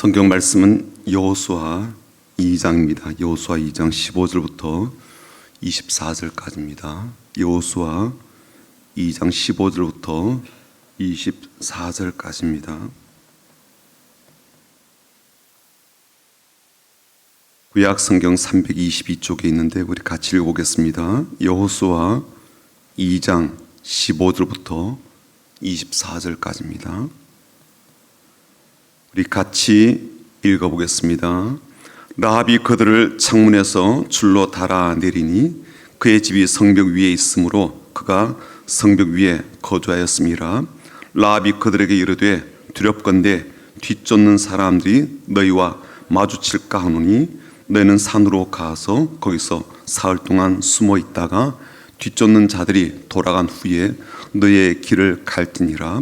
성경 말씀은 여호수아 2장입니다. 여호수아 2장 15절부터 24절까지입니다. 여호수아 2장 15절부터 24절까지입니다. 구약 성경 322쪽에 있는데 우리 같이 읽어보겠습니다. 여호수아 2장 15절부터 24절까지입니다. 우리 같이 읽어보겠습니다. 라합이 그들을 창문에서 줄로 달아 내리니 그의 집이 성벽 위에 있으므로 그가 성벽 위에 거주하였음이라. 라합이 그들에게 이르되 두렵건대 뒤쫓는 사람들이 너희와 마주칠까 하노니 너희는 산으로 가서 거기서 사흘 동안 숨어 있다가 뒤쫓는 자들이 돌아간 후에 너희의 길을 갈지니라.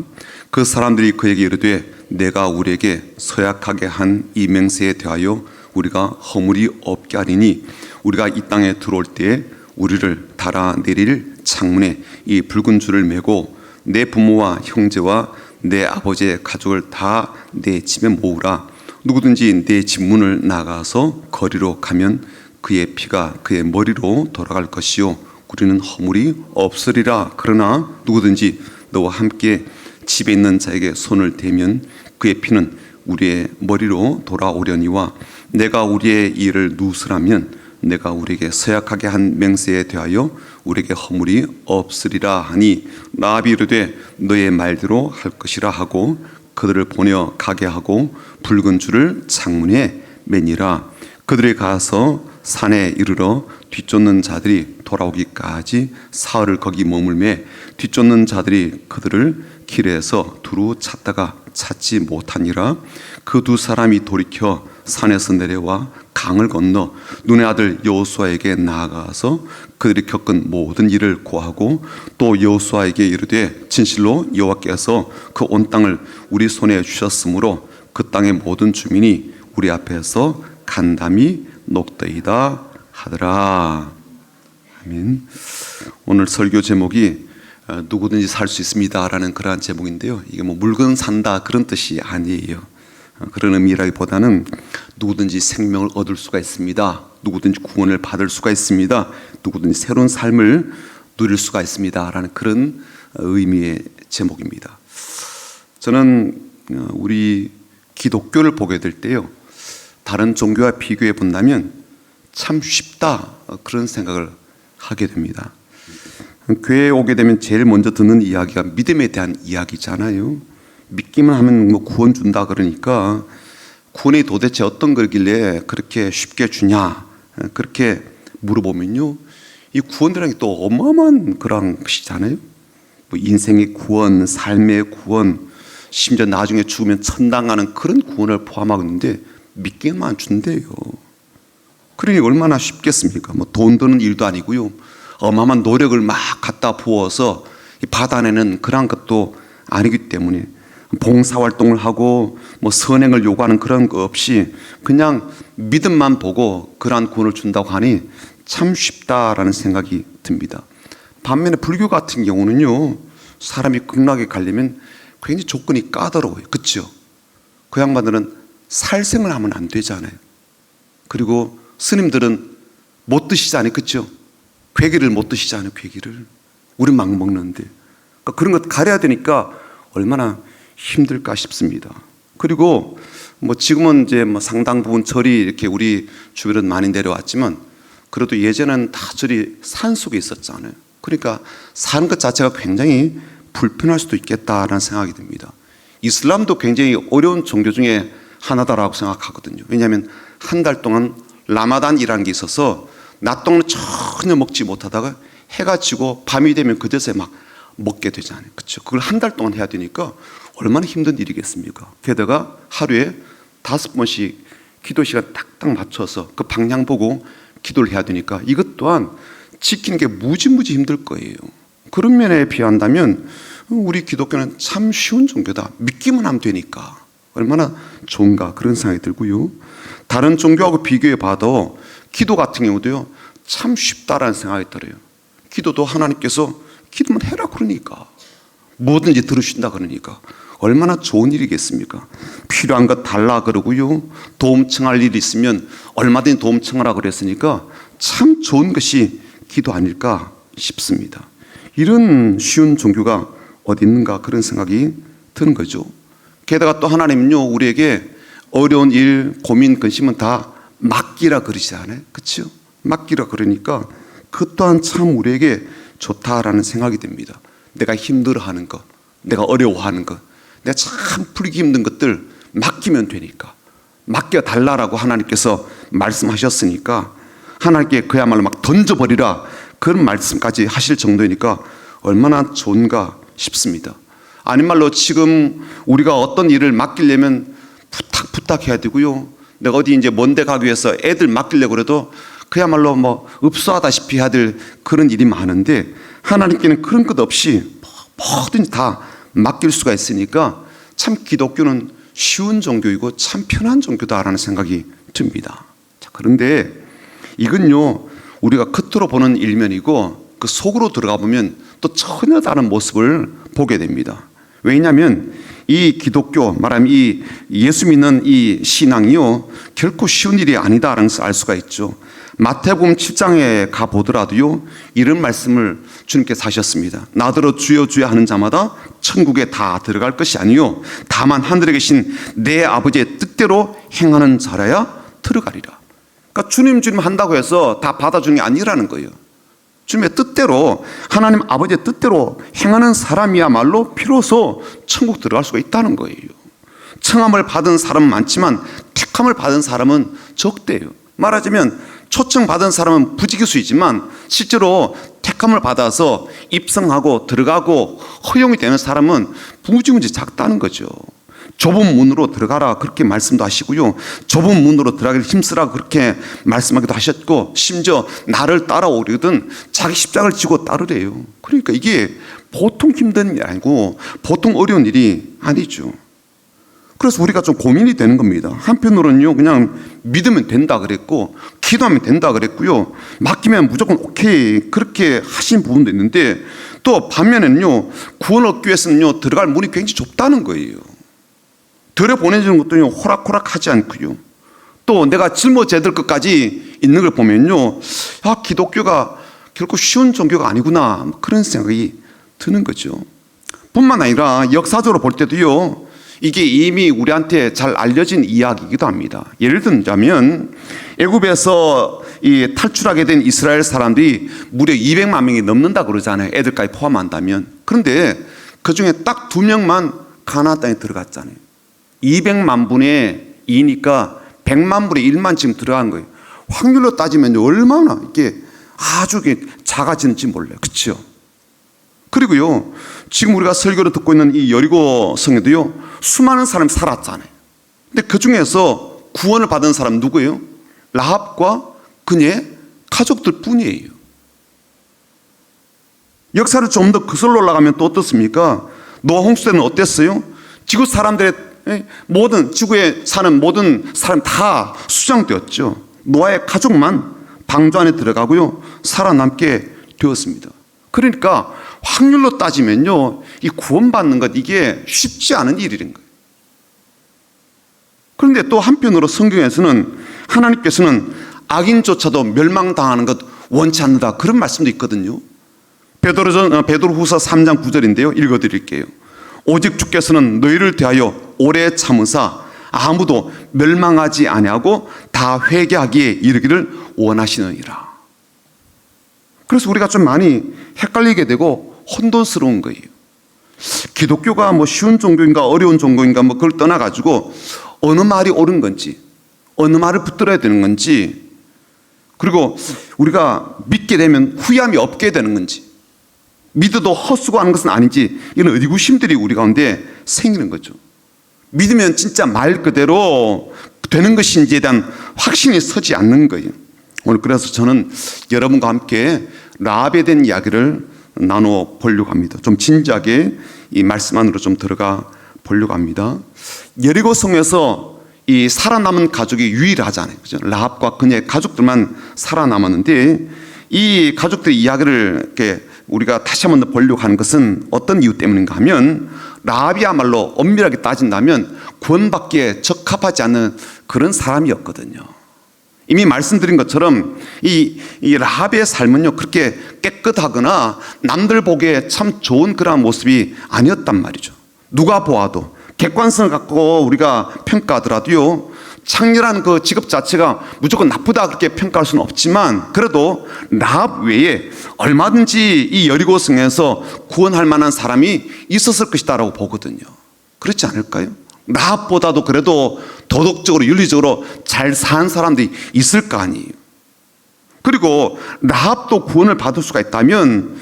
그 사람들이 그에게 이르되 내가 우리에게 서약하게 한 이 맹세에 대하여 우리가 허물이 없게 하리니 우리가 이 땅에 들어올 때에 우리를 달아 내릴 창문에 이 붉은 줄을 메고 내 부모와 형제와 내 아버지의 가족을 다 내 집에 모으라. 누구든지 내 집 문을 나가서 거리로 가면 그의 피가 그의 머리로 돌아갈 것이요 우리는 허물이 없으리라. 그러나 누구든지 너와 함께 집에 있는 자에게 손을 대면 그의 피는 우리의 머리로 돌아오려니와 내가 우리의 일을 누스라면 내가 우리에게 서약하게 한 맹세에 대하여 우리에게 허물이 없으리라 하니 라합이 이르되 너의 말대로 할 것이라 하고 그들을 보내어 가게 하고 붉은 줄을 창문에 매니라. 그들이 가서 산에 이르러 뒤쫓는 자들이 돌아오기까지 사흘을 거기 머물매 뒤쫓는 자들이 그들을 길에서 두루 찾다가 찾지 못하니라. 그 두 사람이 돌이켜 산에서 내려와 강을 건너 눈의 아들 여호수아에게 나아가서 그들이 겪은 모든 일을 고하고 또 여호수아에게 이르되 진실로 여호와께서 그 온 땅을 우리 손에 주셨으므로 그 땅의 모든 주민이 우리 앞에서 간담이 녹더이다 하더라. 아멘. 오늘 설교 제목이 누구든지 살 수 있습니다 라는 그러한 제목인데요, 이게 뭐 물건 산다 그런 뜻이 아니에요. 그런 의미라기보다는 누구든지 생명을 얻을 수가 있습니다, 누구든지 구원을 받을 수가 있습니다, 누구든지 새로운 삶을 누릴 수가 있습니다 라는 그런 의미의 제목입니다. 저는 우리 기독교를 보게 될 때요, 다른 종교와 비교해 본다면 참 쉽다 그런 생각을 하게 됩니다. 교회에 오게 되면 제일 먼저 듣는 이야기가 믿음에 대한 이야기잖아요. 믿기만 하면 뭐 구원 준다 그러니까 구원이 도대체 어떤 거길래 그렇게 쉽게 주냐 그렇게 물어보면요, 이 구원이라는 게 또 어마어마한 그런 것이잖아요. 뭐 인생의 구원, 삶의 구원, 심지어 나중에 죽으면 천당 가는 그런 구원을 포함하고 있는데 믿기만 준대요. 그러니 얼마나 쉽겠습니까? 뭐 돈 드는 일도 아니고요, 어마어마한 노력을 막 갖다 부어서 받아내는 그런 것도 아니기 때문에 봉사활동을 하고 뭐 선행을 요구하는 그런 거 없이 그냥 믿음만 보고 그러한 구원을 준다고 하니 참 쉽다라는 생각이 듭니다. 반면에 불교 같은 경우는요, 사람이 극락에 가려면 굉장히 조건이 까다로워요. 그렇죠? 그 양반들은 살생을 하면 안 되잖아요. 그리고 스님들은 못 드시잖아요. 그렇죠? 괴기를 못 드시잖아요. 괴기를 우리 막 먹는데, 그러니까 그런 것 가려야 되니까 얼마나 힘들까 싶습니다. 그리고 뭐 지금은 이제 뭐 상당 부분 절이 이렇게 우리 주변은 많이 내려왔지만 그래도 예전에는 다 절이 산 속에 있었잖아요. 그러니까 사는 것 자체가 굉장히 불편할 수도 있겠다라는 생각이 듭니다. 이슬람도 굉장히 어려운 종교 중에 하나다라고 생각하거든요. 왜냐하면 한 달 동안 라마단이라는 게 있어서 낮 동안은 전혀 먹지 못하다가 해가 지고 밤이 되면 그제서야 막 먹게 되잖아요. 그렇죠? 그걸 한 달 동안 해야 되니까 얼마나 힘든 일이겠습니까? 게다가 하루에 5번씩 기도 시간 딱딱 맞춰서 그 방향 보고 기도를 해야 되니까 이것 또한 지키는 게 무지무지 힘들 거예요. 그런 면에 비한다면 우리 기독교는 참 쉬운 종교다, 믿기만 하면 되니까 얼마나 좋은가 그런 생각이 들고요. 다른 종교하고 비교해 봐도 기도 같은 경우도요 참 쉽다라는 생각이 들어요. 기도도 하나님께서 기도만 해라 그러니까 뭐든지 들으신다 그러니까 얼마나 좋은 일이겠습니까? 필요한 것 달라 그러고요. 도움 청할 일이 있으면 얼마든지 도움 청하라 그랬으니까 참 좋은 것이 기도 아닐까 싶습니다. 이런 쉬운 종교가 어디 있는가 그런 생각이 드는 거죠. 게다가 또 하나님은요, 우리에게 어려운 일, 고민, 근심은 다 맡기라 그러시잖아요. 그렇죠? 맡기라 그러니까 그 또한 참 우리에게 좋다라는 생각이 듭니다. 내가 힘들어하는 것, 내가 어려워하는 것, 내가 참 풀기 힘든 것들 맡기면 되니까, 맡겨달라라고 하나님께서 말씀하셨으니까 하나님께 그야말로 막 던져버리라 그런 말씀까지 하실 정도이니까 얼마나 좋은가 싶습니다. 아닌 말로 지금 우리가 어떤 일을 맡기려면 부탁해야 되고요. 내가 어디 이제 먼데 가기 위해서 애들 맡기려고 그래도 그야말로 뭐 읍소하다시피 해야 될 그런 일이 많은데 하나님께는 그런 것 없이 뭐든지 다 맡길 수가 있으니까 참 기독교는 쉬운 종교이고 참 편한 종교다라는 생각이 듭니다. 자, 그런데 이건요, 우리가 겉으로 보는 일면이고 그 속으로 들어가 보면 또 전혀 다른 모습을 보게 됩니다. 왜냐하면 이 기독교, 말하면 이 예수 믿는 이 신앙이요, 결코 쉬운 일이 아니다라는 것을 알 수가 있죠. 마태복음 7장에 가보더라도요, 이런 말씀을 주님께서 하셨습니다. 나더러 주여 주여 하는 자마다 천국에 다 들어갈 것이 아니요 다만 하늘에 계신 내 아버지의 뜻대로 행하는 자라야 들어가리라. 그러니까 주님 한다고 해서 다 받아주는 게 아니라는 거예요. 주님의 뜻대로, 하나님 아버지의 뜻대로 행하는 사람이야말로 비로소 천국 들어갈 수가 있다는 거예요. 청함을 받은 사람은 많지만 택함을 받은 사람은 적대요. 말하자면 초청받은 사람은 부지기수이지만 실제로 택함을 받아서 입성하고 들어가고 허용이 되는 사람은 무지무지 작다는 거죠. 좁은 문으로 들어가라 그렇게 말씀도 하시고요, 좁은 문으로 들어가길 힘쓰라 그렇게 말씀하기도 하셨고, 심지어 나를 따라오려든 자기 십자가를 지고 따르래요. 그러니까 이게 보통 힘든 일이 아니고 보통 어려운 일이 아니죠. 그래서 우리가 좀 고민이 되는 겁니다. 한편으로는요, 그냥 믿으면 된다 그랬고 기도하면 된다 그랬고요, 맡기면 무조건 오케이 그렇게 하신 부분도 있는데, 또 반면에는요, 구원 얻기 위해서는요 들어갈 문이 굉장히 좁다는 거예요. 들여보내주는 것도 호락호락하지 않고요, 또 내가 짊어져들 것까지 있는 걸 보면요, 기독교가 결코 쉬운 종교가 아니구나 그런 생각이 드는 거죠. 뿐만 아니라 역사적으로 볼 때도요, 이게 이미 우리한테 잘 알려진 이야기이기도 합니다. 예를 들자면 애굽에서 이 탈출하게 된 이스라엘 사람들이 무려 200만 명이 넘는다 그러잖아요, 애들까지 포함한다면. 그런데 그 중에 딱 2명만 가나안 땅에 들어갔잖아요. 200만 분의 2니까 100만 분의 1만 지금 들어간 거예요. 확률로 따지면 얼마나 이게 아주 작아지는지 몰라요. 그렇죠? 그리고요, 지금 우리가 설교를 듣고 있는 이 여리고 성에도요, 수많은 사람이 살았잖아요. 근데 그 중에서 구원을 받은 사람 누구예요? 라합과 그녀의 가족들 뿐이에요. 역사를 좀 더 거슬러 올라가면 또 어떻습니까? 노아 홍수 때는 어땠어요? 지구 사람들의 모든, 지구에 사는 모든 사람 다 수장되었죠. 노아의 가족만 방주 안에 들어가고요, 살아남게 되었습니다. 그러니까 확률로 따지면요, 이 구원받는 것 이게 쉽지 않은 일인 거예요. 그런데 또 한편으로 성경에서는 하나님께서는 악인조차도 멸망당하는 것 원치 않는다 그런 말씀도 있거든요. 베드로후서 3장 9절인데요. 읽어드릴게요. 오직 주께서는 너희를 대하여 오래 참으사 아무도 멸망하지 아니하고 다 회개하기에 이르기를 원하시느니라. 그래서 우리가 좀 많이 헷갈리게 되고 혼돈스러운 거예요. 기독교가 뭐 쉬운 종교인가 어려운 종교인가 뭐 그걸 떠나가지고 어느 말이 옳은 건지, 어느 말을 붙들어야 되는 건지, 그리고 우리가 믿게 되면 후회함이 없게 되는 건지, 믿어도 헛수고하는 것은 아닌지, 이런 의구심들이 우리 가운데 생기는 거죠. 믿으면 진짜 말 그대로 되는 것인지에 대한 확신이 서지 않는 거예요. 오늘 그래서 저는 여러분과 함께 라합에 대한 이야기를 나눠 보려고 합니다. 좀 진지하게 이 말씀 안으로 좀 들어가 보려고 합니다. 여리고성에서 이 살아남은 가족이 유일하잖아요. 그죠? 라합과 그녀의 가족들만 살아남았는데 이 가족들의 이야기를 이렇게 우리가 다시 한 번 더 보려고 하는 것은 어떤 이유 때문인가 하면, 라합이야말로 엄밀하게 따진다면 구원받기에 적합하지 않은 그런 사람이었거든요. 이미 말씀드린 것처럼 이 라합의 삶은요, 그렇게 깨끗하거나 남들 보기에 참 좋은 그런 모습이 아니었단 말이죠. 누가 보아도 객관성을 갖고 우리가 평가하더라도요, 창렬한 그 직업 자체가 무조건 나쁘다 그렇게 평가할 수는 없지만, 그래도 라합 외에 얼마든지 이 여리고성에서 구원할 만한 사람이 있었을 것이다라고 보거든요. 그렇지 않을까요? 라합보다도 그래도 도덕적으로 윤리적으로 잘 산 사람들이 있을 거 아니에요. 그리고 라합도 구원을 받을 수가 있다면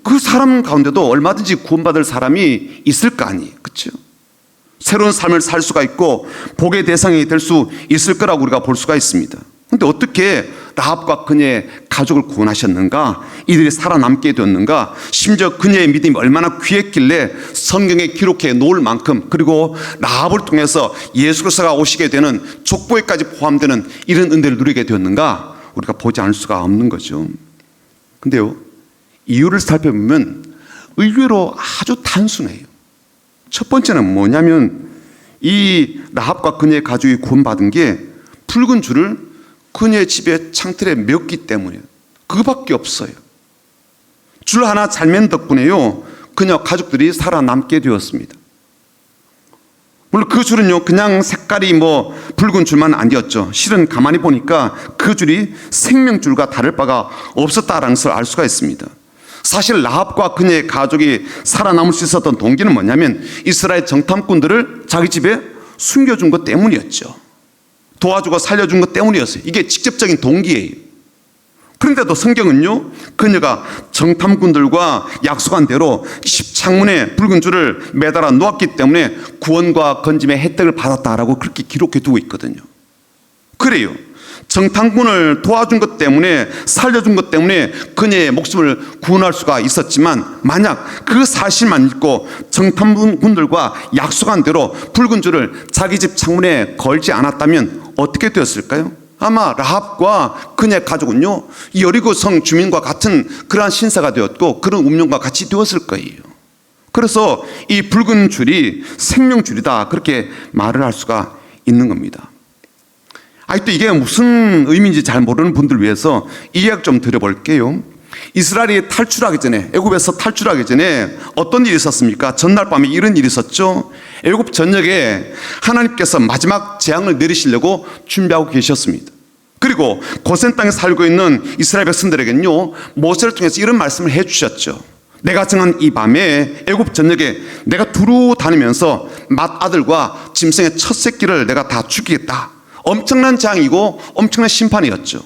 그 사람 가운데도 얼마든지 구원받을 사람이 있을 거 아니에요. 그렇죠? 새로운 삶을 살 수가 있고 복의 대상이 될 수 있을 거라고 우리가 볼 수가 있습니다. 그런데 어떻게 라합과 그녀의 가족을 구원하셨는가? 이들이 살아남게 되었는가? 심지어 그녀의 믿음이 얼마나 귀했길래 성경에 기록해 놓을 만큼, 그리고 라합을 통해서 예수 그리스도가 오시게 되는 족보에까지 포함되는 이런 은혜를 누리게 되었는가? 우리가 보지 않을 수가 없는 거죠. 근데요, 이유를 살펴보면 의외로 아주 단순해요. 첫 번째는 뭐냐면, 이 라합과 그녀의 가족이 구원받은 게 붉은 줄을 그녀의 집에 창틀에 메었기 때문이에요. 그거밖에 없어요. 줄 하나 잘 맨 덕분에요, 그녀 가족들이 살아남게 되었습니다. 물론 그 줄은요, 그냥 색깔이 뭐 붉은 줄만 아니었죠. 실은 가만히 보니까 그 줄이 생명줄과 다를 바가 없었다라는 것을 알 수가 있습니다. 사실 라합과 그녀의 가족이 살아남을 수 있었던 동기는 뭐냐면, 이스라엘 정탐꾼들을 자기 집에 숨겨준 것 때문이었죠. 도와주고 살려준 것 때문이었어요. 이게 직접적인 동기예요. 그런데도 성경은요, 그녀가 정탐꾼들과 약속한 대로 창문에 붉은 줄을 매달아 놓았기 때문에 구원과 건짐의 혜택을 받았다라고 그렇게 기록해 두고 있거든요. 그래요. 정탐꾼을 도와준 것 때문에, 살려준 것 때문에 그녀의 목숨을 구원할 수가 있었지만, 만약 그 사실만 읽고 정탐꾼들과 약속한 대로 붉은 줄을 자기 집 창문에 걸지 않았다면 어떻게 되었을까요? 아마 라합과 그녀의 가족은요, 여리고성 주민과 같은 그러한 신세가 되었고 그런 운명과 같이 되었을 거예요. 그래서 이 붉은 줄이 생명줄이다, 그렇게 말을 할 수가 있는 겁니다. 또 이게 무슨 의미인지 잘 모르는 분들 위해서 이야기 좀 드려볼게요. 이스라엘이 탈출하기 전에, 애굽에서 탈출하기 전에 어떤 일이 있었습니까? 전날 밤에 이런 일이 있었죠. 애굽 전역에 하나님께서 마지막 재앙을 내리시려고 준비하고 계셨습니다. 그리고 고센 땅에 살고 있는 이스라엘 백성들에게는요, 모세를 통해서 이런 말씀을 해주셨죠. 내가 정한 이 밤에 애굽 전역에 내가 두루 다니면서 맏아들과 짐승의 첫 새끼를 내가 다 죽이겠다. 엄청난 재앙이고 엄청난 심판이었죠.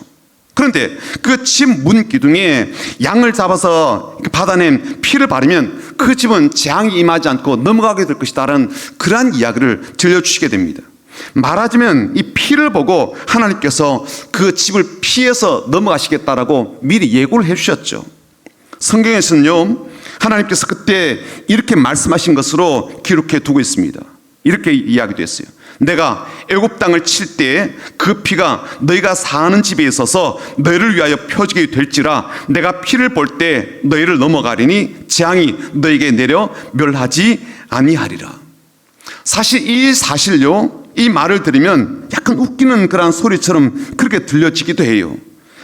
그런데 그 집 문 기둥에 양을 잡아서 받아낸 피를 바르면 그 집은 재앙이 임하지 않고 넘어가게 될 것이다라는 그러한 이야기를 들려주시게 됩니다. 말하자면 이 피를 보고 하나님께서 그 집을 피해서 넘어가시겠다라고 미리 예고를 해주셨죠. 성경에서는요, 하나님께서 그때 이렇게 말씀하신 것으로 기록해 두고 있습니다. 이렇게 이야기됐어요. 내가 애굽 땅을 칠 때에 그 피가 너희가 사는 집에 있어서 너희를 위하여 표적이 될지라, 내가 피를 볼 때 너희를 넘어가리니 재앙이 너희에게 내려 멸하지 아니하리라. 사실 이 사실요, 이 말을 들으면 약간 웃기는 그런 소리처럼 그렇게 들려지기도 해요.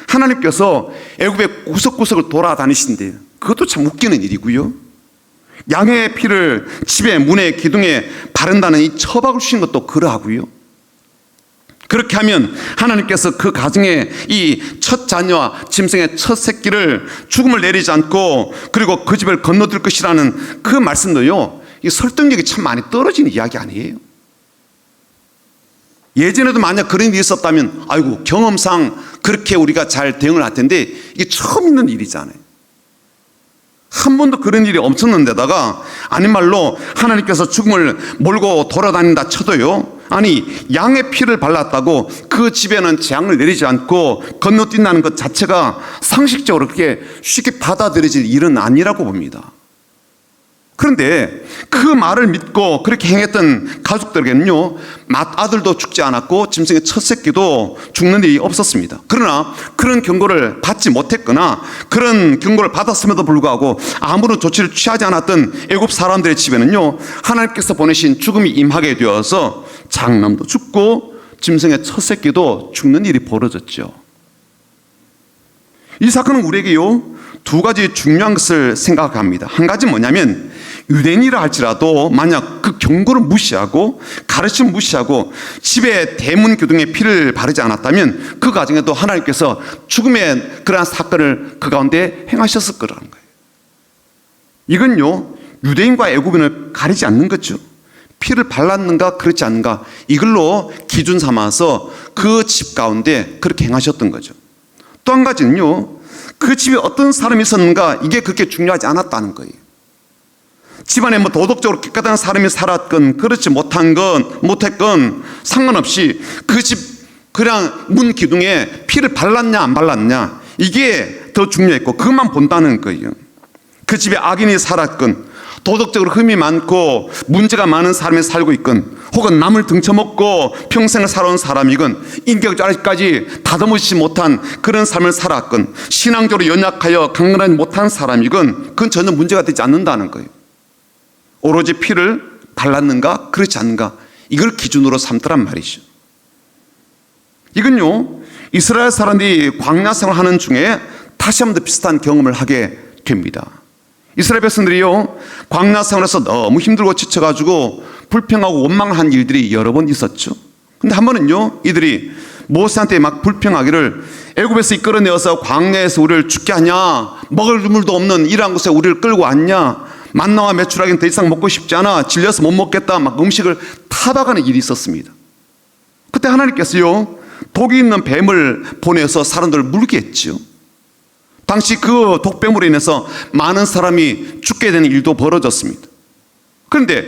하나님께서 애굽의 구석구석을 돌아다니신대요. 그것도 참 웃기는 일이고요. 양의 피를 집에, 문에, 기둥에 바른다는 이 처박을 주신 것도 그러하고요. 그렇게 하면 하나님께서 그 가정에 이 첫 자녀와 짐승의 첫 새끼를 죽음을 내리지 않고 그리고 그 집을 건너들 것이라는 그 말씀도요, 이 설득력이 참 많이 떨어지는 이야기 아니에요. 예전에도 만약 그런 일이 있었다면 아이고 경험상 그렇게 우리가 잘 대응을 할 텐데, 이게 처음 있는 일이잖아요. 한 번도 그런 일이 없었는 데다가, 아닌 말로 하나님께서 죽음을 몰고 돌아다닌다 쳐도요, 아니 양의 피를 발랐다고 그 집에는 재앙을 내리지 않고 건너뛴다는 것 자체가 상식적으로 그렇게 쉽게 받아들여질 일은 아니라고 봅니다. 그런데 그 말을 믿고 그렇게 행했던 가족들에게는요, 맏아들도 죽지 않았고 짐승의 첫 새끼도 죽는 일이 없었습니다. 그러나 그런 경고를 받지 못했거나 그런 경고를 받았음에도 불구하고 아무런 조치를 취하지 않았던 애굽 사람들의 집에는요, 하나님께서 보내신 죽음이 임하게 되어서 장남도 죽고 짐승의 첫 새끼도 죽는 일이 벌어졌죠. 이 사건은 우리에게요, 두 가지 중요한 것을 생각합니다. 한 가지 뭐냐면, 유대인이라 할지라도 만약 그 경고를 무시하고 가르침을 무시하고 집에 대문 기둥에 피를 바르지 않았다면 그 가정에도 하나님께서 죽음의 그러한 사건을 그 가운데 행하셨을 거라는 거예요. 이건요, 유대인과 애굽인을 가리지 않는 거죠. 피를 발랐는가 그렇지 않는가 이걸로 기준 삼아서 그 집 가운데 그렇게 행하셨던 거죠. 또 한 가지는요, 그 집에 어떤 사람이 있었는가 이게 그렇게 중요하지 않았다는 거예요. 집안에 뭐 도덕적으로 깨끗한 사람이 살았건 그렇지 못했건 상관없이 그 집 그냥 문 기둥에 피를 발랐냐 안 발랐냐 이게 더 중요했고 그것만 본다는 거예요. 그 집에 악인이 살았건 도덕적으로 흠이 많고 문제가 많은 사람이 살고 있건 혹은 남을 등쳐먹고 평생을 살아온 사람이건 인격까지 다듬지 못한 그런 삶을 살았건 신앙적으로 연약하여 강건하지 못한 사람이건 그건 전혀 문제가 되지 않는다는 거예요. 오로지 피를 발랐는가 그렇지 않는가 이걸 기준으로 삼더란 말이죠. 이건요, 이스라엘 사람들이 광야 생활하는 중에 다시 한번 더 비슷한 경험을 하게 됩니다. 이스라엘 백성들이요, 광야 생활에서 너무 힘들고 지쳐가지고 불평하고 원망한 일들이 여러 번 있었죠. 근데 한 번은요, 이들이 모세한테 막 불평하기를 애굽에서 이끌어내어서 광야에서 우리를 죽게 하냐, 먹을 물도 없는 이러한 곳에 우리를 끌고 왔냐, 만나와 메추라기는 더 이상 먹고 싶지 않아, 질려서 못 먹겠다, 막 음식을 타박하는 일이 있었습니다. 그때 하나님께서요, 독이 있는 뱀을 보내서 사람들을 물게 했죠. 당시 그 독뱀으로 인해서 많은 사람이 죽게 되는 일도 벌어졌습니다. 그런데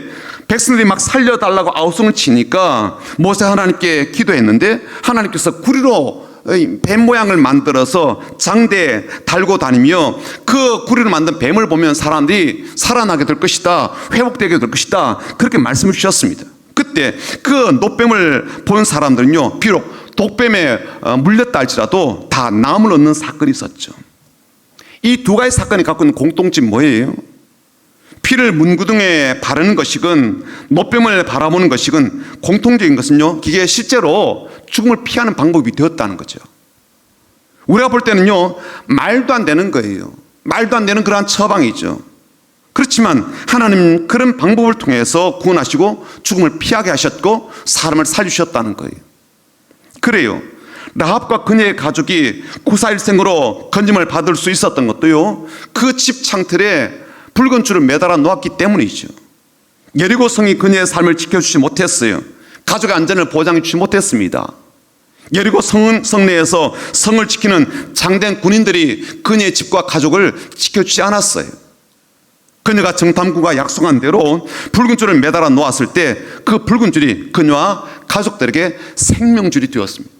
백성들이 막 살려달라고 아우성을 치니까 모세가 하나님께 기도했는데 하나님께서 구리로 뱀 모양을 만들어서 장대에 달고 다니며 그 구리로 만든 뱀을 보면 사람들이 살아나게 될 것이다, 회복되게 될 것이다, 그렇게 말씀을 주셨습니다. 그때 그 노뱀을 본 사람들은요, 비록 독뱀에 물렸다 할지라도 다 나음을 얻는 사건이 있었죠. 이 두 가지 사건이 갖고 있는 공통점이 뭐예요? 피를 문구등에 바르는 것이건 노뱀을 바라보는 것이건 공통적인 것은요, 이게 실제로 죽음을 피하는 방법이 되었다는 거죠. 우리가 볼 때는요, 말도 안 되는 거예요. 말도 안 되는 그러한 처방이죠. 그렇지만 하나님 그런 방법을 통해서 구원하시고 죽음을 피하게 하셨고 사람을 살리셨다는 거예요. 그래요, 라합과 그녀의 가족이 구사일생으로 건짐을 받을 수 있었던 것도요, 그 집 창틀에 붉은 줄을 매달아 놓았기 때문이죠. 여리고 성이 그녀의 삶을 지켜주지 못했어요. 가족의 안전을 보장해 주지 못했습니다. 여리고 성 내에서 성을 지키는 장대한 군인들이 그녀의 집과 가족을 지켜주지 않았어요. 그녀가 정탐구가 약속한 대로 붉은 줄을 매달아 놓았을 때 그 붉은 줄이 그녀와 가족들에게 생명줄이 되었습니다.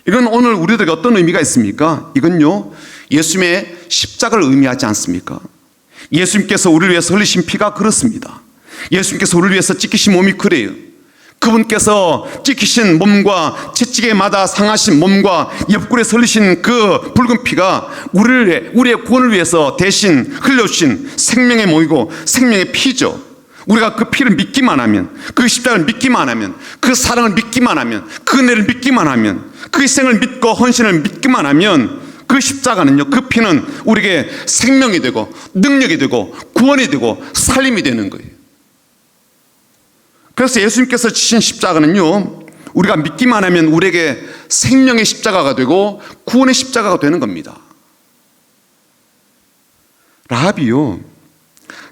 이건 오늘 우리들에게 어떤 의미가 있습니까? 이건요, 예수님의 십자가를 의미하지 않습니까? 예수님께서 우리를 위해서 흘리신 피가 그렇습니다. 예수님께서 우리를 위해서 찢기신 몸이 그래요. 그분께서 찢기신 몸과 채찍에 맞아 상하신 몸과 옆구리에서 흘리신 그 붉은 피가 우리의 구원을 위해서 대신 흘려주신 생명의 몸이고 생명의 피죠. 우리가 그 피를 믿기만 하면, 그 십자가를 믿기만 하면, 그 사랑을 믿기만 하면, 그 은혜를 믿기만 하면, 그 희생을 믿고 헌신을 믿기만 하면 그 십자가는요, 그 피는 우리에게 생명이 되고 능력이 되고 구원이 되고 살림이 되는 거예요. 그래서 예수님께서 지신 십자가는요, 우리가 믿기만 하면 우리에게 생명의 십자가가 되고 구원의 십자가가 되는 겁니다. 라합이요,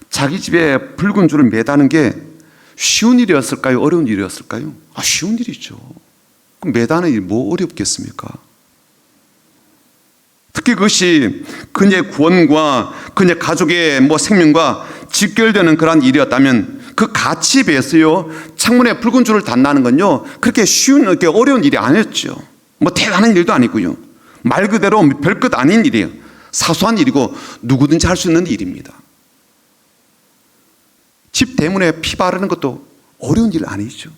자기 집에 붉은 줄을 매다는 게 쉬운 일이었을까요? 어려운 일이었을까요? 쉬운 일이죠. 그럼 매다는 일이 뭐 어렵겠습니까? 특히 그것이 그녀의 구원과 그녀의 가족의 생명과 직결되는 그러한 일이었다면 그 가치에 비해서요, 창문에 붉은 줄을 단다는 건요, 그렇게 쉬운, 그렇게 어려운 일이 아니었죠. 대단한 일도 아니고요. 말 그대로 별것 아닌 일이에요. 사소한 일이고 누구든지 할 수 있는 일입니다. 집 대문에 피 바르는 것도 어려운 일 아니죠.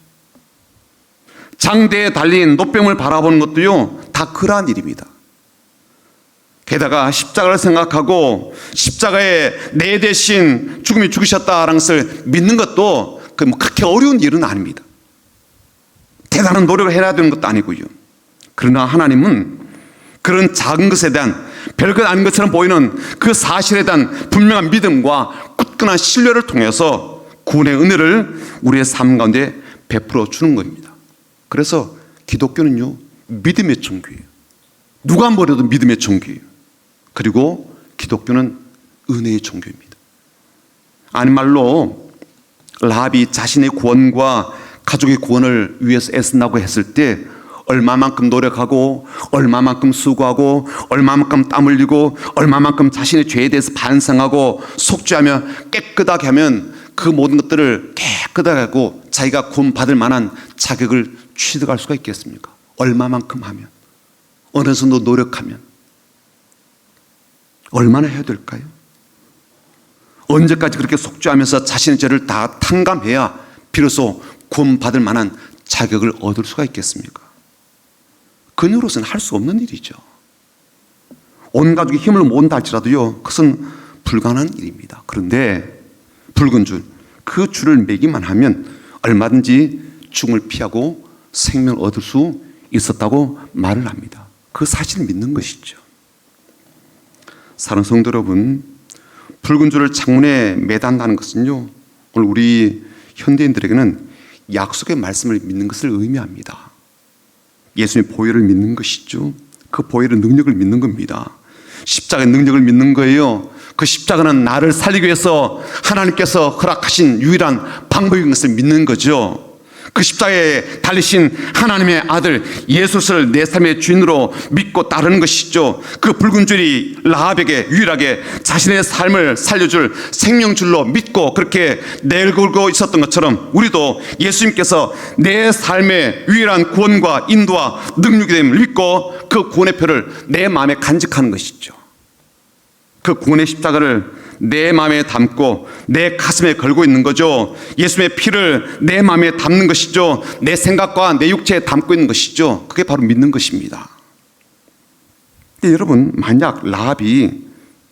장대에 달린 노뱀을 바라보는 것도요, 다 그러한 일입니다. 게다가 십자가를 생각하고 십자가에 내 대신 죽음이 죽으셨다라는 것을 믿는 것도 그렇게 어려운 일은 아닙니다. 대단한 노력을 해야 되는 것도 아니고요. 그러나 하나님은 그런 작은 것에 대한 별것 아닌 것처럼 보이는 그 사실에 대한 분명한 믿음과 굳건한 신뢰를 통해서 구원의 은혜를 우리의 삶 가운데 베풀어 주는 겁니다. 그래서 기독교는요, 믿음의 종교예요. 누가 뭐래도 믿음의 종교예요. 그리고 기독교는 은혜의 종교입니다. 아닌 말로 라합이 자신의 구원과 가족의 구원을 위해서 애쓴다고 했을 때 얼마만큼 노력하고 얼마만큼 수고하고 얼마만큼 땀 흘리고 얼마만큼 자신의 죄에 대해서 반성하고 속죄하며 깨끗하게 하면 그 모든 것들을 깨끗하게 하고 자기가 구원받을 만한 자격을 취득할 수가 있겠습니까? 얼마만큼 하면, 어느 정도 노력하면, 얼마나 해야 될까요? 언제까지 그렇게 속죄하면서 자신의 죄를 다 탕감해야 비로소 구원받을 만한 자격을 얻을 수가 있겠습니까? 그녀로서는 할 수 없는 일이죠. 온 가족이 힘을 모은다 할지라도요, 그것은 불가능한 일입니다. 그런데 붉은 줄, 그 줄을 매기만 하면 얼마든지 죽음을 피하고 생명을 얻을 수 있었다고 말을 합니다. 그 사실을 믿는 것이죠. 사랑하는 성도 여러분, 붉은 줄을 창문에 매단다는 것은요, 오늘 우리 현대인들에게는 약속의 말씀을 믿는 것을 의미합니다. 예수님의 보혈을 믿는 것이죠. 그 보혈의 능력을 믿는 겁니다. 십자가의 능력을 믿는 거예요. 그 십자가는 나를 살리기 위해서 하나님께서 허락하신 유일한 방법인 것을 믿는 거죠. 그 십자가에 달리신 하나님의 아들 예수를 내 삶의 주인으로 믿고 따르는 것이죠. 그 붉은 줄이 라합에게 유일하게 자신의 삶을 살려줄 생명줄로 믿고 그렇게 내걸고 있었던 것처럼 우리도 예수님께서 내 삶의 유일한 구원과 인도와 능력이 됨을 믿고 그 구원의 표를 내 마음에 간직하는 것이죠. 그 구원의 십자가를 내 마음에 담고 내 가슴에 걸고 있는 거죠. 예수님의 피를 내 마음에 담는 것이죠. 내 생각과 내 육체에 담고 있는 것이죠. 그게 바로 믿는 것입니다. 여러분, 만약 라합이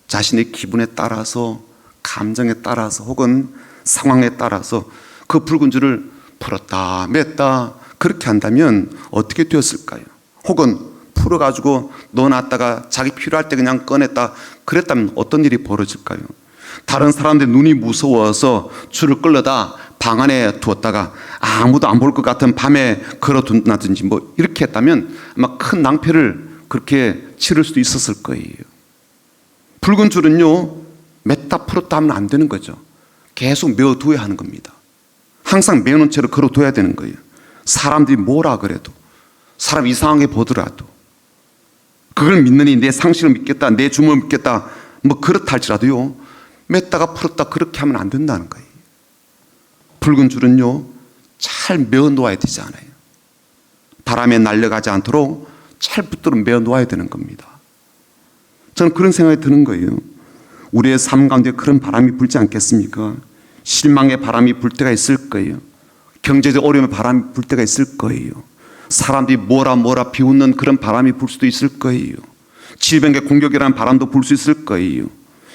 자신의 기분에 따라서, 감정에 따라서 혹은 상황에 따라서 그 붉은 줄을 풀었다 맸다 그렇게 한다면 어떻게 되었을까요? 혹은 풀어가지고 넣어놨다가 자기 필요할 때 그냥 꺼냈다 그랬다면 어떤 일이 벌어질까요? 다른 사람들 눈이 무서워서 줄을 끌려다 방 안에 두었다가 아무도 안 볼 것 같은 밤에 걸어둔다든지 뭐 이렇게 했다면 아마 큰 낭패를 그렇게 치를 수도 있었을 거예요. 붉은 줄은요, 맸다 풀었다 하면 안 되는 거죠. 계속 메어두어야 하는 겁니다. 항상 메어놓은 채로 걸어둬야 되는 거예요. 사람들이 뭐라 그래도, 사람 이상하게 보더라도 그걸 믿느니 내 상식을 믿겠다, 내 주문을 믿겠다 뭐 그렇다 할지라도요, 맸다가 풀었다 그렇게 하면 안 된다는 거예요. 붉은 줄은요, 잘 메어 놓아야 되지 않아요. 바람에 날려가지 않도록 잘 붙들어 메어 놓아야 되는 겁니다. 저는 그런 생각이 드는 거예요. 우리의 삶 가운데 그런 바람이 불지 않겠습니까? 실망의 바람이 불 때가 있을 거예요. 경제적 어려움의 바람이 불 때가 있을 거예요. 사람들이 뭐라 비웃는 그런 바람이 불 수도 있을 거예요. 질병의 공격이라는 바람도 불 수 있을 거예요.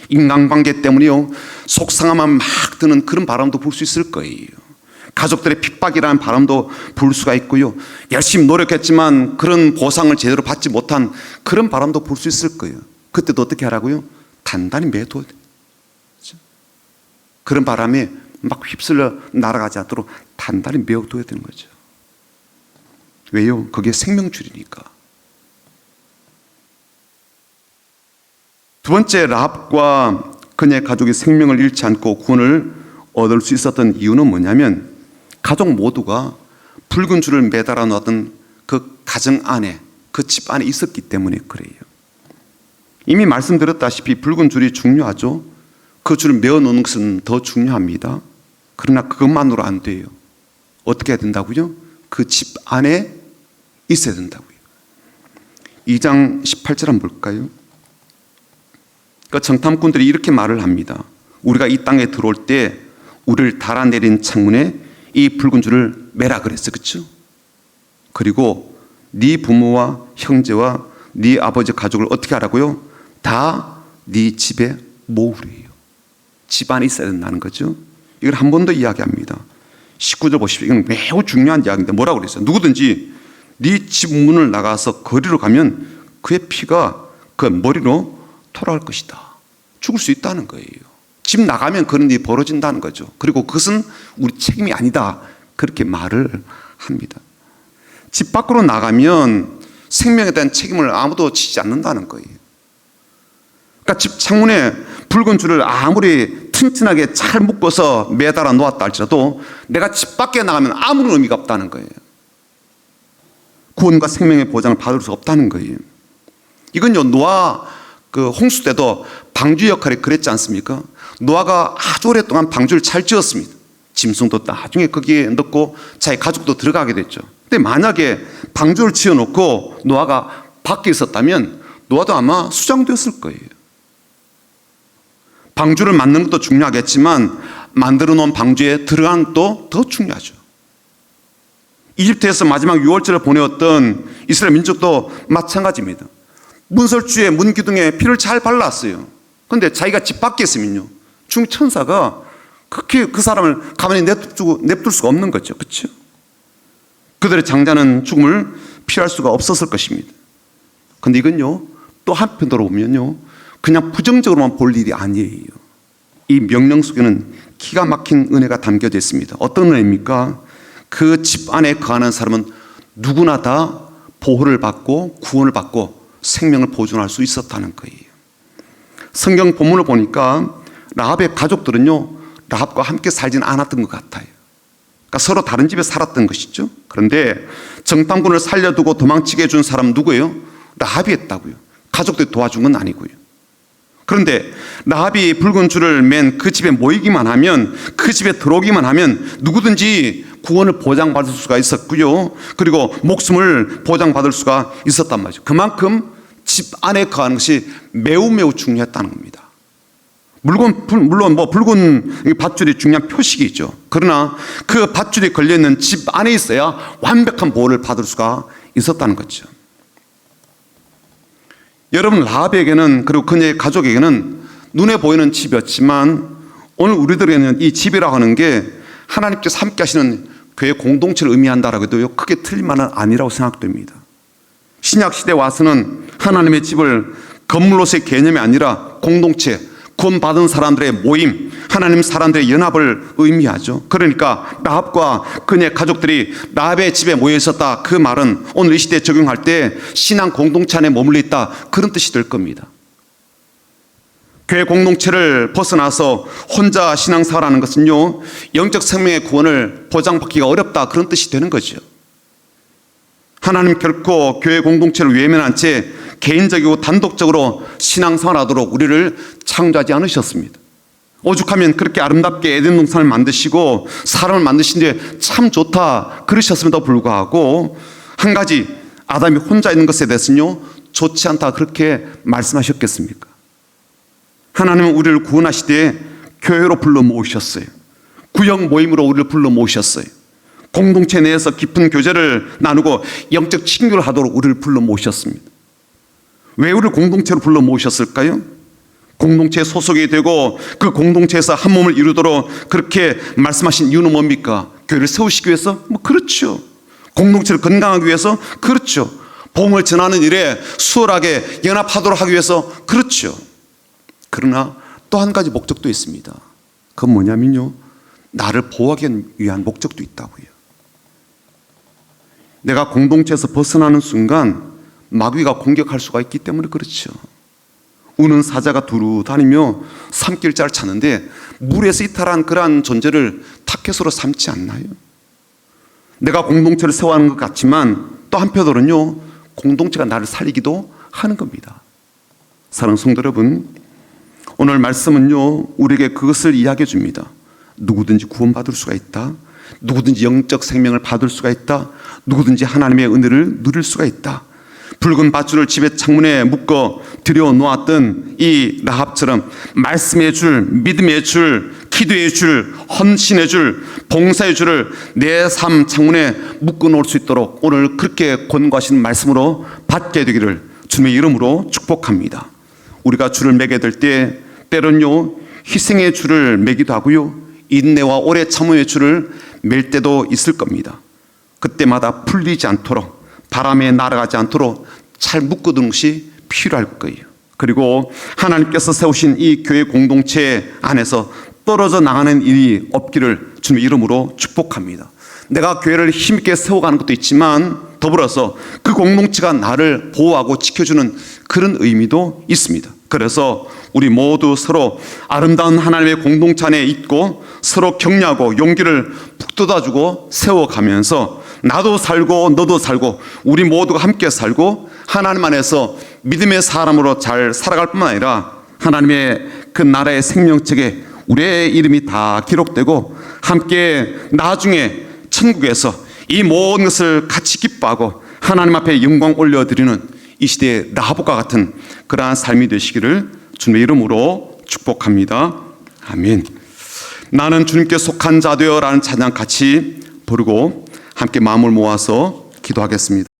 인간관계 때문에요, 속상함만 막 드는 그런 바람도 불 수 있을 거예요. 가족들의 핍박이라는 바람도 불 수가 있고요. 열심히 노력했지만 그런 보상을 제대로 받지 못한 그런 바람도 불 수 있을 거예요. 그때도 어떻게 하라고요? 단단히 매둬야 돼요. 그런 바람에 막 휩쓸려 날아가지 않도록 단단히 메어둬야 되는 거죠. 왜요? 그게 생명줄이니까. 두 번째, 라합과 그녀의 가족이 생명을 잃지 않고 구원을 얻을 수 있었던 이유는 뭐냐면 가족 모두가 붉은 줄을 매달아 놓았던 그 가정 안에, 그 집 안에 있었기 때문에 그래요. 이미 말씀드렸다시피 붉은 줄이 중요하죠. 그 줄을 메어 놓는 것은 더 중요합니다. 그러나 그것만으로 안 돼요. 어떻게 해야 된다고요? 그 집 안에 있어야 된다고요. 2장 18절 한번 볼까요? 그 정탐꾼들이 이렇게 말을 합니다. 우리가 이 땅에 들어올 때 우리를 달아내린 창문에 이 붉은 줄을 매라 그랬어, 그렇죠? 그리고 네 부모와 형제와 네 아버지 가족을 어떻게 하라고요? 다 네 집에 모으래요. 집 안에 있어야 된다는 거죠. 이걸 한 번 더 이야기합니다. 19절 보십시오. 이건 매우 중요한 이야기인데 뭐라고 그랬어요? 누구든지 네 집 문을 나가서 거리로 가면 그의 피가 그 머리로 돌아올 것이다. 죽을 수 있다는 거예요. 집 나가면 그런 일이 벌어진다는 거죠. 그리고 그것은 우리 책임이 아니다. 그렇게 말을 합니다. 집 밖으로 나가면 생명에 대한 책임을 아무도 지지 않는다는 거예요. 그러니까 집 창문에 붉은 줄을 아무리 튼튼하게 잘 묶어서 매달아 놓았다 할지라도 내가 집 밖에 나가면 아무런 의미가 없다는 거예요. 구원과 생명의 보장을 받을 수 없다는 거예요. 이건요, 노아 그 홍수 때도 방주 역할이 그랬지 않습니까? 노아가 아주 오랫동안 방주를 잘 지었습니다. 짐승도 나중에 거기에 넣고 자기 가족도 들어가게 됐죠. 근데 만약에 방주를 지어놓고 노아가 밖에 있었다면 노아도 아마 수장되었을 거예요. 방주를 만드는 것도 중요하겠지만 만들어 놓은 방주에 들어가는 것도 더 중요하죠. 이집트에서 마지막 유월절을 보내었던 이스라엘 민족도 마찬가지입니다. 문설주에 문 기둥에 피를 잘 발랐어요. 그런데 자기가 집 밖에 있으면요, 중천사가 그렇게 그 사람을 가만히 냅둘 수가 없는 거죠. 그렇죠? 그들의 장자는 죽음을 피할 수가 없었을 것입니다. 그런데 이건요, 또 한편으로 보면요, 그냥 부정적으로만 볼 일이 아니에요. 이 명령 속에는 기가 막힌 은혜가 담겨져 있습니다. 어떤 은혜입니까? 그 집 안에 거하는 사람은 누구나 다 보호를 받고 구원을 받고 생명을 보존할 수 있었다는 거예요. 성경 본문을 보니까 라합의 가족들은요, 라합과 함께 살지는 않았던 것 같아요. 그러니까 서로 다른 집에 살았던 것이죠. 그런데 정탐꾼을 살려두고 도망치게 해준 사람은 누구예요? 라합이 했다고요. 가족들이 도와준 건 아니고요. 그런데 라합이 붉은 줄을 맨 그 집에 모이기만 하면, 그 집에 들어오기만 하면 누구든지 구원을 보장받을 수가 있었고요. 그리고 목숨을 보장받을 수가 있었단 말이죠. 그만큼 집 안에 거하는 것이 매우 매우 중요했다는 겁니다. 물론 뭐 붉은 밧줄이 중요한 표식이죠. 그러나 그 밧줄이 걸려있는 집 안에 있어야 완벽한 보호를 받을 수가 있었다는 거죠. 여러분, 라합에게는, 그리고 그녀의 가족에게는 눈에 보이는 집이었지만 오늘 우리들에게는 이 집이라고 하는 게 하나님께서 함께 하시는 교회 공동체를 의미한다라고 해도 크게 틀린 말은 아니라고 생각됩니다. 신약 시대에 와서는 하나님의 집을 건물로서의 개념이 아니라 공동체, 구원받은 사람들의 모임, 하나님 사람들의 연합을 의미하죠. 그러니까 라합과 그녀의 가족들이 라합의 집에 모여 있었다, 그 말은 오늘 이 시대에 적용할 때 신앙 공동체 안에 머물러 있다, 그런 뜻이 될 겁니다. 교회 공동체를 벗어나서 혼자 신앙생활하는 것은요, 영적 생명의 구원을 보장받기가 어렵다, 그런 뜻이 되는 거죠. 하나님 결코 교회 공동체를 외면한 채 개인적이고 단독적으로 신앙생활하도록 우리를 창조하지 않으셨습니다. 오죽하면 그렇게 아름답게 에덴 동산을 만드시고 사람을 만드신 게 참 좋다 그러셨음에도 불구하고 한 가지, 아담이 혼자 있는 것에 대해서는요, 좋지 않다 그렇게 말씀하셨겠습니까? 하나님은 우리를 구원하시되 교회로 불러 모으셨어요. 구역 모임으로 우리를 불러 모으셨어요. 공동체 내에서 깊은 교제를 나누고 영적 친교를 하도록 우리를 불러 모으셨습니다. 왜 우리를 공동체로 불러 모으셨을까요? 공동체에 소속이 되고 그 공동체에서 한 몸을 이루도록 그렇게 말씀하신 이유는 뭡니까? 교회를 세우시기 위해서? 그렇죠. 공동체를 건강하기 위해서? 그렇죠. 복음을 전하는 일에 수월하게 연합하도록 하기 위해서? 그렇죠. 그러나 또 한 가지 목적도 있습니다. 그건 뭐냐면요, 나를 보호하기 위한 목적도 있다고요. 내가 공동체에서 벗어나는 순간 마귀가 공격할 수가 있기 때문에 그렇죠. 우는 사자가 두루 다니며 삼킬자를 찾는데 물에서 이탈한 그러한 존재를 타켓으로 삼지 않나요? 내가 공동체를 세워하는 것 같지만 또 한편으로는요, 공동체가 나를 살리기도 하는 겁니다. 사랑하는 성도 여러분, 오늘 말씀은요, 우리에게 그것을 이야기해 줍니다. 누구든지 구원받을 수가 있다. 누구든지 영적 생명을 받을 수가 있다. 누구든지 하나님의 은혜를 누릴 수가 있다. 붉은 밧줄을 집의 창문에 묶어 들여놓았던 이 라합처럼 말씀의 줄, 믿음의 줄, 기도의 줄, 헌신의 줄, 봉사의 줄을 내 삶 창문에 묶어 놓을 수 있도록 오늘 그렇게 권고하시는 말씀으로 받게 되기를 주님의 이름으로 축복합니다. 우리가 줄을 매게 될 때 때론요 희생의 줄을 매기도 하고요, 인내와 오래 참음의 줄을 맬 때도 있을 겁니다. 그때마다 풀리지 않도록, 바람에 날아가지 않도록 잘 묶어두는 것이 필요할 거예요. 그리고 하나님께서 세우신 이 교회 공동체 안에서 떨어져 나가는 일이 없기를 주님의 이름으로 축복합니다. 내가 교회를 힘있게 세워가는 것도 있지만 더불어서 그 공동체가 나를 보호하고 지켜주는 그런 의미도 있습니다. 그래서 우리 모두 서로 아름다운 하나님의 공동체 안에 있고 서로 격려하고 용기를 북돋아주고 세워가면서 나도 살고 너도 살고 우리 모두가 함께 살고 하나님 안에서 믿음의 사람으로 잘 살아갈 뿐만 아니라 하나님의 그 나라의 생명책에 우리의 이름이 다 기록되고 함께 나중에 천국에서 이 모든 것을 같이 기뻐하고 하나님 앞에 영광 올려드리는 이 시대의 라합과 같은 그러한 삶이 되시기를 주님의 이름으로 축복합니다. 아멘. 나는 주님께 속한 자 되어라는 찬양 같이 부르고 함께 마음을 모아서 기도하겠습니다.